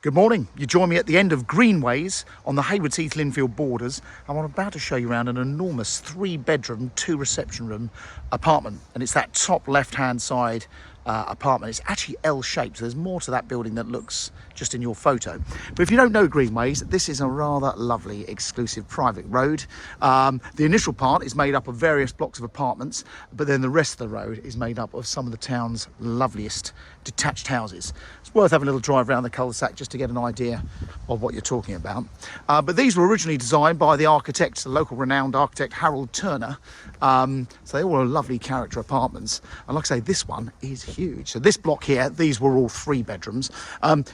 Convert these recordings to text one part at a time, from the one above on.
Good morning. You join me at the end of Greenways on the Haywards Heath Linfield borders. I'm about to show you around an enormous 3-bedroom, 2-reception room apartment. And it's that top left-hand side apartment. It's actually L-shaped, so there's more to that building that looks just in your photo. But if you don't know Greenways, this is a rather lovely, exclusive private road. The initial part is made up of various blocks of apartments, but then the rest of the road is made up of some of the town's loveliest detached houses. It's worth having a little drive around the cul-de-sac just to get an idea of what you're talking about. But these were originally designed by the architect, the local renowned architect, Harold Turner. So they all are lovely character apartments. And like I say, this one is huge. So this block here, these were all 3 bedrooms.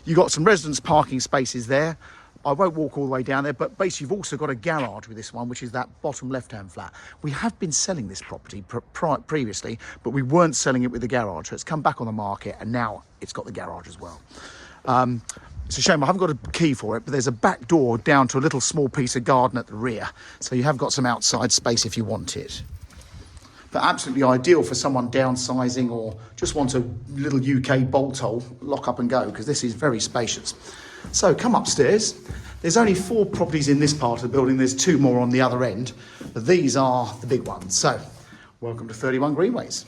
You got some residence parking spaces there. I won't walk all the way down there, but basically you've also got a garage with this one, which is that bottom left-hand flat. We have been selling this property previously, but we weren't selling it with the garage. So it's come back on the market and now it's got the garage as well. It's a shame I haven't got a key for it, but there's a back door down to a little small piece of garden at the rear. So you have got some outside space if you want it. But absolutely ideal for someone downsizing or just wants a little UK bolt hole, lock up and go, because this is very spacious. So come upstairs. There's only 4 properties in this part of the building. There's 2 more on the other end, but these are the big ones. So welcome to 31 Greenways.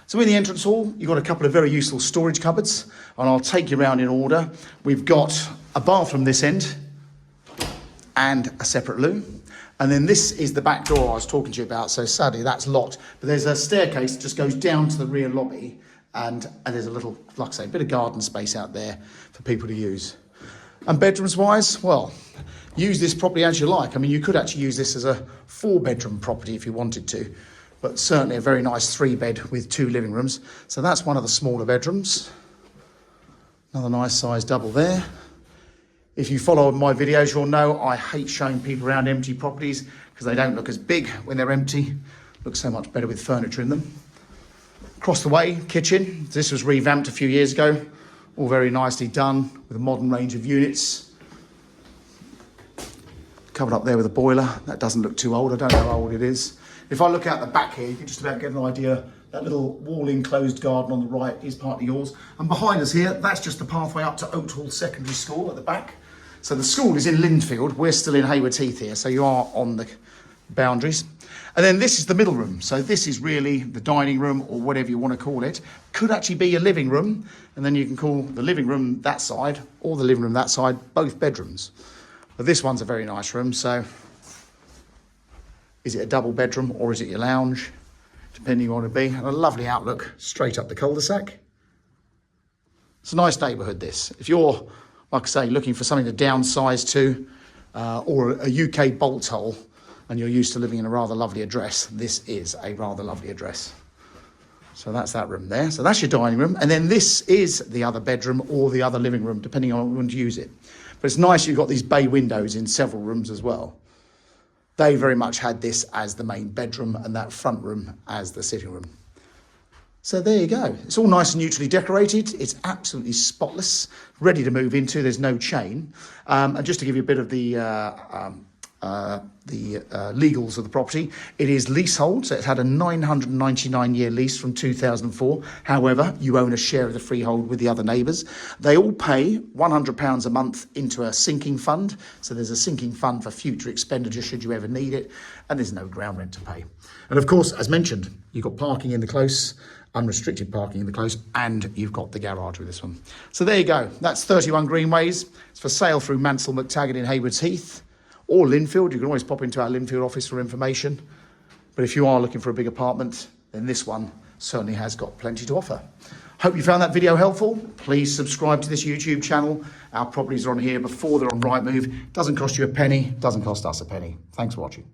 So in the entrance hall, you've got a couple of very useful storage cupboards, and I'll take you around in order. We've got a bathroom this end and a separate loo. And then this is the back door I was talking to you about. So sadly, that's locked, but there's a staircase that just goes down to the rear lobby. And there's a little, like I say, bit of garden space out there for people to use. And bedrooms wise, well, use this property as you like. I mean, you could actually use this as a 4-bedroom property if you wanted to, but certainly a very nice 3-bed with 2 living rooms. So that's one of the smaller bedrooms. Another nice size double there. If you follow my videos, you'll know I hate showing people around empty properties because they don't look as big when they're empty. Look so much better with furniture in them. Across the way, kitchen. This was revamped a few years ago. All very nicely done with a modern range of units. Covered up there with a boiler. That doesn't look too old. I don't know how old it is. If I look out the back here, you can just about get an idea. That little wall-enclosed garden on the right is partly yours. And behind us here, that's just the pathway up to Oathall Secondary School at the back. So the school is in Linfield. We're still in Haywards Heath here, so you are on the boundaries. And then this is the middle room. So this is really the dining room, or whatever you want to call it. Could actually be your living room. And then you can call the living room that side or the living room that side, both bedrooms. But this one's a very nice room. So is it a double bedroom or is it your lounge? Depending on what it be. And a lovely outlook straight up the cul-de-sac. It's a nice neighbourhood, this. If you're, like I say, looking for something to downsize to, or a UK bolt hole, and you're used to living in a rather lovely address, this is a rather lovely address. So that's that room there. So that's your dining room. And then this is the other bedroom or the other living room, depending on how you want to use it. But it's nice you've got these bay windows in several rooms as well. They very much had this as the main bedroom and that front room as the sitting room. So there you go. It's all nice and neutrally decorated. It's absolutely spotless, ready to move into. There's no chain. And just to give you a bit of the legals of the property, it is leasehold, so it's had a 999-year lease from 2004. However, you own a share of the freehold with the other neighbours. They all pay £100 a month into a sinking fund, so there's a sinking fund for future expenditure should you ever need it, and there's no ground rent to pay. And of course, as mentioned, you've got parking in the close, unrestricted parking in the close, and you've got the garage with this one. So there you go. That's 31 Greenways. It's for sale through Mansell McTaggart in Haywards Heath or Linfield. You can always pop into our Linfield office for information. But if you are looking for a big apartment, then this one certainly has got plenty to offer. Hope you found that video helpful. Please subscribe to this YouTube channel. Our properties are on here before they're on Rightmove. Doesn't cost you a penny, doesn't cost us a penny. Thanks for watching.